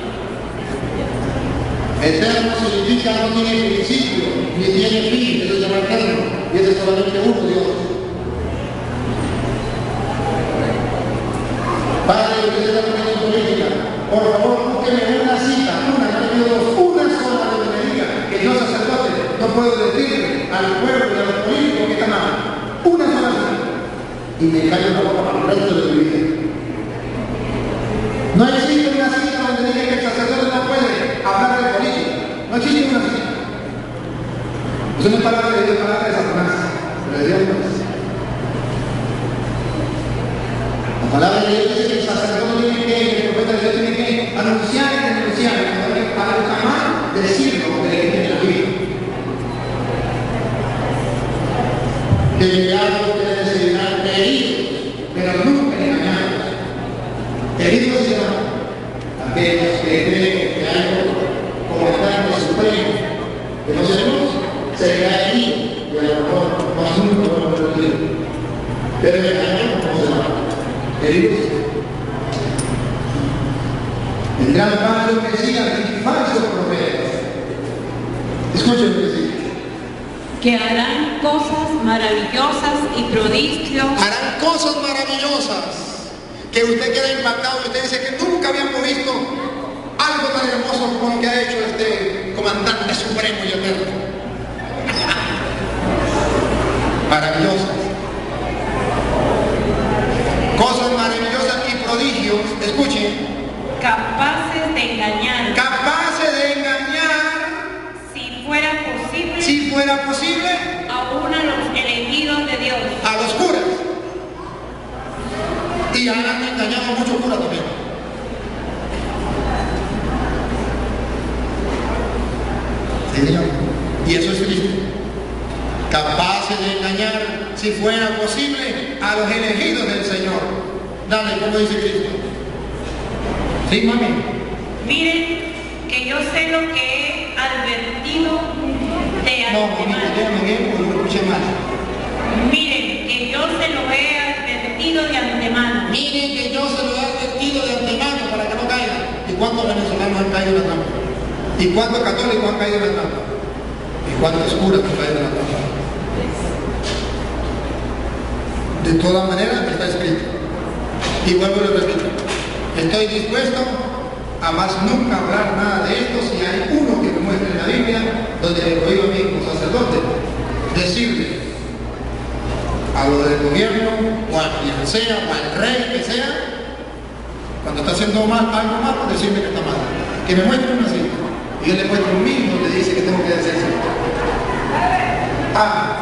Eterno significa no tiene principio, ni tiene fin, eso se llama eterno. Y ese es solamente uno, Dios. Padre, usted está poniendo política. Por favor, búsqueme una cita, una sola de que me diga que yo sacerdote no puedo decirle al pueblo y a los políticos que están mal. Una sola cita. Y me callo la boca para el resto de mi vida. No existe una cita donde diga que el sacerdote no puede hablar de política. No existe una cita. Eso no es palabra de Dios, es palabra de Satanás. Pero de Dios no es. palabra de Dios dice que el sacerdote tiene que, el profeta de Dios tiene que anunciar y denunciar, para jamás decirlo de que tiene la vida. Delegados ustedes serán heridos, pero nunca engañados. Heridos serán aquellos que creen que hay un comandante supremo, que no seremos, será herido, y a lo mejor más nunca lo hemos perdido. Pero engañados no serán heridos. Vendrán falsos mesías y falsos profetas. Escuchen lo que dice. Que harán cosas maravillosas y prodigios. Harán cosas maravillosas que usted queda impactado y usted dice que nunca habíamos visto algo tan hermoso como lo que ha hecho este comandante supremo y eterno. Maravillosas. Cosas maravillosas y prodigios, escuchen. Capaces de engañar. Capaces de engañar, si fuera posible, si fuera posible, aún a los elegidos de Dios. a los curas. Y han engañado a muchos curas también. Sí, Señor. Y eso es Cristo. Capaces de engañar, si fuera posible, a los elegidos del Señor. Dale, ¿cómo dice Cristo? Sí, mami. Miren que yo sé lo que he advertido de No, mamita, antemano. déjame bien porque no escuché mal. Miren que yo se lo he advertido de antemano. Miren que yo se lo he advertido de antemano para que no caigan. ¿Y cuántos venezolanos han caído en la trampa? ¿Y cuántos católicos han caído en la trampa? ¿Y cuántos curas han caído en la trampa? De todas maneras está escrito. Y vuelvo y lo repito. Estoy dispuesto a más nunca hablar nada de esto si hay uno que me muestre en la Biblia donde le prohíbo a mí como sacerdote decirle a lo del gobierno o a quien sea o al rey que sea, cuando está haciendo mal, algo malo, decirle que está mal. Que me muestre una cita y yo le muestro un mismo le dice que tengo que hacer cita. Ah.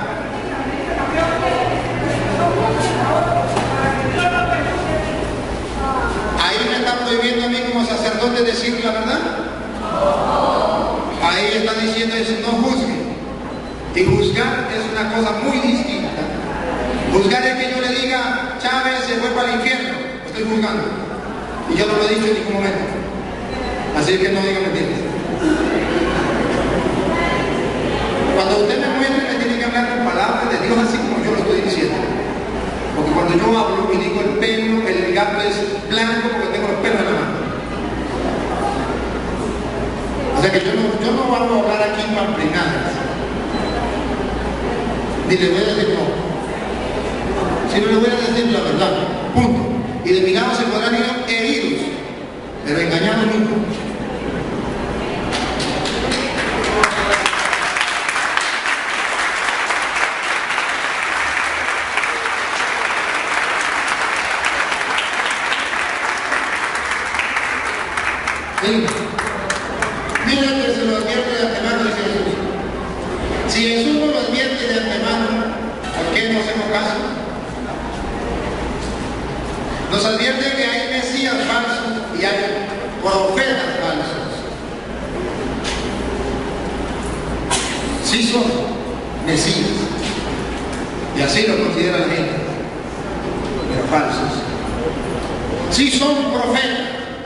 Ahí me están prohibiendo a mí como sacerdote decir la verdad. Ahí está diciendo eso, no juzgue. Y juzgar es una cosa muy distinta. Juzgar es que yo le diga, Chávez se fue para el infierno. Lo estoy juzgando. Y yo no lo he dicho en ningún momento. Así que no diga mentiras. Cuando usted me muestre, me tiene que hablar con palabras de Dios así como yo lo estoy diciendo. Porque cuando yo hablo y digo el pelo, el gato es blanco porque tengo los pelos en la mano. O sea que yo no vamos a hablar aquí pamplinadas. Ni le voy a decir no. Sino le voy a decir la verdad. Punto. Y de mi lado se podrán ir heridos, pero engañados nunca. Sí. Miren que se lo advierte de antemano, dice Jesús. Si Jesús no lo advierte de antemano, ¿por qué no hacemos caso? Nos advierte que hay mesías falsos y hay profetas falsos. Sí son mesías, y así lo considera la gente, pero falsos. Sí son profetas,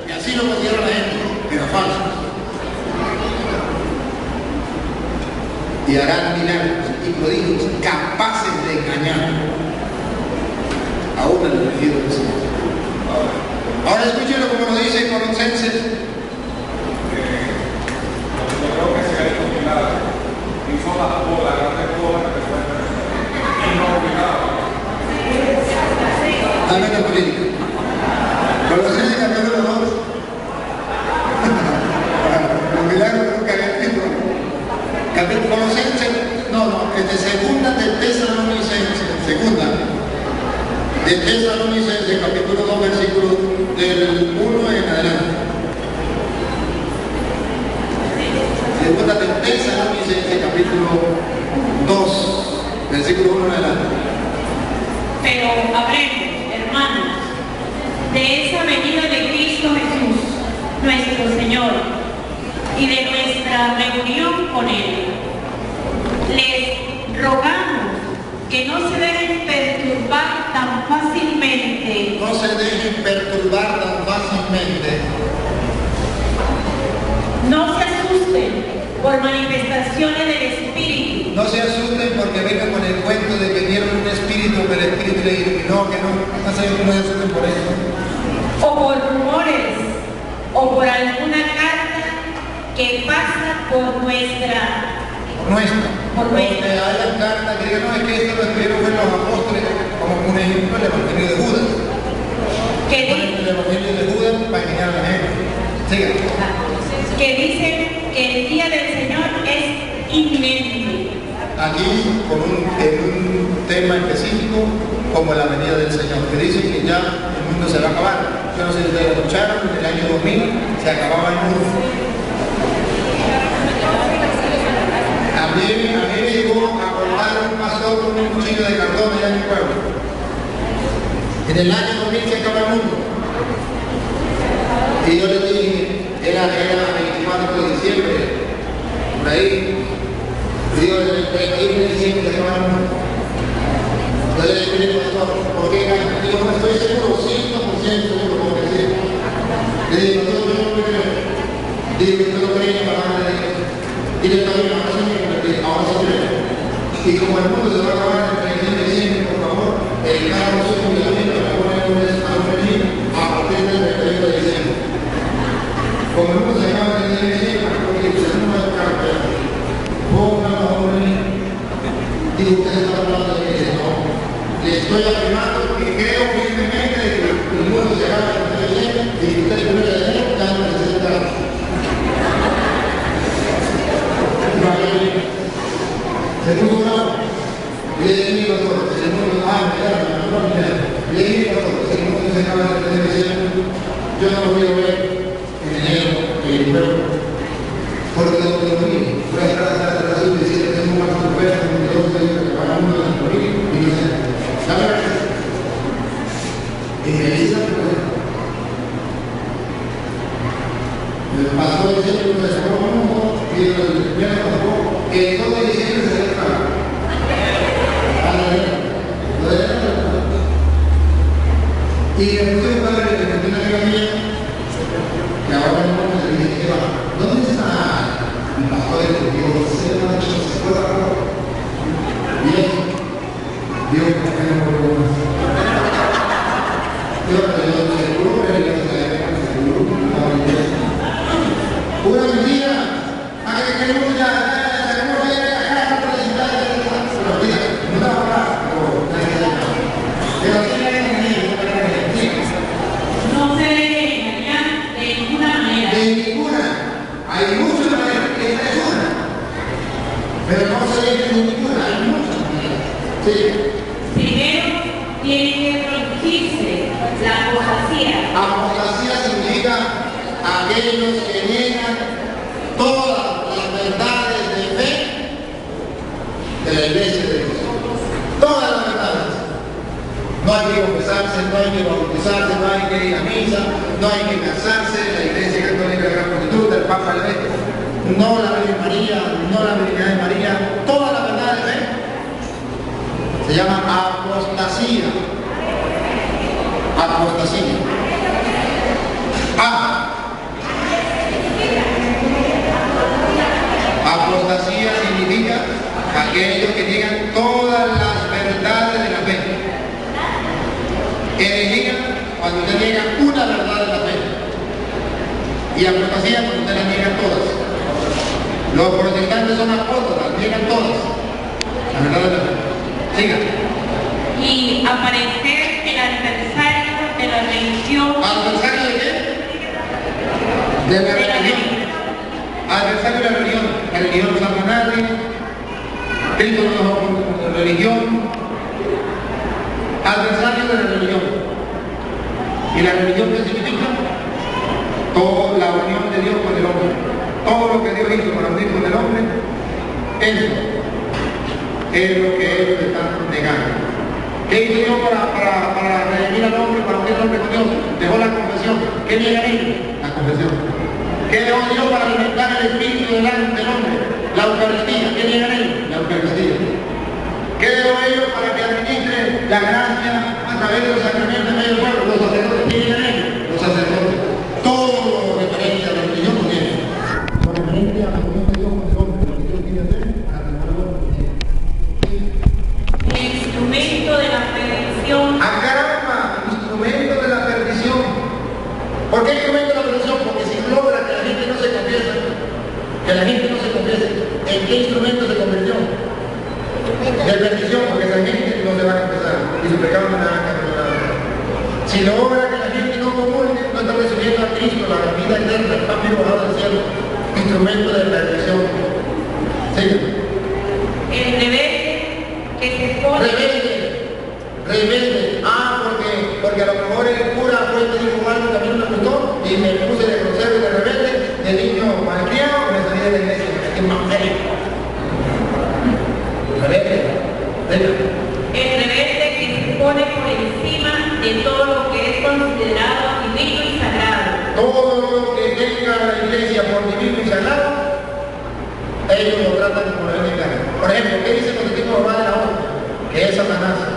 y así lo considera la gente, pero falsos. Y harán milagros y prodigios capaces de engañar aún al elegido del Señor. Ahora escúchenlo como lo dice en Colosenses. Dame la política. Colosenses capítulo 2. Los milagros nunca habían visto. Capítulo Colosenses, segunda de Tesalonicenses, capítulo 2, versículo del 1 en adelante. Segunda de Tesalonicenses, capítulo 2, versículo 1 en adelante. Pero hablemos, hermanos, y de nuestra reunión con Él. Les rogamos que no se dejen perturbar tan fácilmente. No se dejen perturbar tan fácilmente. No se asusten por manifestaciones del Espíritu. No se asusten porque vengan con el cuento de que vieron un espíritu, pero el espíritu le dijo que no, no se asusten por eso. O por rumores, o por alguna carta que pasa por nuestra. Porque hay cartas que digan, no, es que esto lo escribieron los apóstoles, como un ejemplo el Evangelio de Judas. El Evangelio de Judas para engañar a la gente. Siga. Que dicen que el día del Señor es inminente. Aquí, en un tema específico, como la venida del Señor, que dicen que ya el mundo se va a acabar. Yo no sé si ustedes lo escucharon, en el año 2000 se acababa el mundo. A mí me llegó a cortar un pastor con un cuchillo de cartón allá en mi pueblo. En el año 2000 se acaba el mundo. Y yo le dije, era 24 de diciembre, por ahí. Y digo, el 31 de diciembre se acaba el mundo. Yo le dije, pastor, ¿por qué? Digo, no estoy seguro, 100% seguro, como que sí. Le digo, yo no creo. Digo, yo no creo en la palabra de Dios. Y le doy una razón que ahora sí creo. Y como el mundo se va a acabar el 31 de diciembre, por favor, el carro se jubilamiento la pone a un niño a partir del 31 de diciembre. Como el mundo se acaba el 31 de diciembre, porque se no es carro, pónganlo a un niño. Digo, usted está hablando de que no. Le estoy afirmando que creo firmemente de que el mundo se acaba el 31 de diciembre y que usted el 1 de enero ya no necesita carro. Se puso bravo. Y le dije, pastor, el mundo, le dije, pastor, el mundo se acaba de televisión, yo no lo voy a ver en enero, en el pueblo, porque lo que lo vi, voy a estar hasta la sub y decir que tengo más ofertas, como que 12 años que para uno de los y no sé. La verdad es que, en el Isa, el pastor diciendo que se acabó el mundo, y el primer pastor, que todo diciembre se acaba. Y me puse un padre que me dio una amiga mía, que ahora no se dice que va, ¿dónde está mi pastor? Y digo, se fue a la bien, Dios, ¿por qué no volvió más? Yo seguro que le voy a hacer seguro, una mentira, a que el mundo ya, seguro que ya acá para necesitar de la vida, no te va a hablar, pero sí hay no se debe engañar de ninguna manera. de ninguna. Hay muchas maneras, esta es una. Pero no se debe de ninguna, hay muchas maneras. Sí. Primero, tiene que corregirse la apostasía. Apostasía significa aquellos que niegan todas las verdades de fe de la iglesia de Dios. Todas las verdades. No hay que confesarse, no hay que bautizarse, no hay que ir a misa, no hay que casarse, la iglesia católica de la Gran Constituta, el Papa el Resto, no la Virgen María, no la Virginidad de María, toda la verdad de fe se llama apostasía. Apostasía. Apostasía significa aquellos que niegan todas las verdades de la fe. Herejía cuando usted niega una verdad de la fe. Y apostasía cuando usted las niega todas. Los protestantes son apóstolas, niegan todas la verdad de la fe. Siga. Y aparecer el adversario de la religión. ¿Adversario de qué? De la religión. Adversario de la religión. La religión no salva a nadie. Cristo no nos oculta la religión. Adversario de la religión. ¿Y la religión qué significa? Toda la unión de Dios con el hombre. Todo lo que Dios hizo para unir con el hombre, eso es lo que ellos están negando. ¿Qué hizo Dios para redimir al hombre, para unir al hombre con Dios? Dejó la confesión. ¿Qué niegan ellos? La confesión. ¿Qué dejó Dios para alimentar el espíritu del hombre? La Eucaristía. ¿Qué niegan ellos? La Eucaristía. ¿Qué dejó ellos para que administre la gracia a través de los sacramentos en medio del pueblo? Los sacerdotes. ¿Qué niegan ellos? Los sacerdotes. Todo lo referente a la religión lo tienen. Lo referente a la unión de Dios con el hombre, lo que Dios quiere hacer, a través del hombre. El instrumento de la perdición. ¡A caramba! Instrumento de la perdición. ¿Por qué instrumento de la perdición? Porque si logra que la gente no se confiese, ¿en qué instrumento se convirtió? De perdición, porque esa gente no se va a confesar y su pecado no va a perdonar. Si logra que la gente no comulgue, no está recibiendo a Cristo, la vida eterna, el pan vivo bajado del cielo, instrumento de perdición. Sígueme. El rebelde que se pone. Rebelde. Porque a lo mejor el cura fue que dijo algo que a mí no me gustó y me puse de grosero y de rebelde, de niño malcriado, me salí de la iglesia, me metí en evangélico. Rebelde. El rebelde que se pone por encima de todo lo que es considerado divino y sagrado. Todo lo que tenga la iglesia por divino y sagrado, ellos lo tratan como la gana. Por ejemplo, ¿qué dice cuando el tipo va de la hostia? Que es Satanás.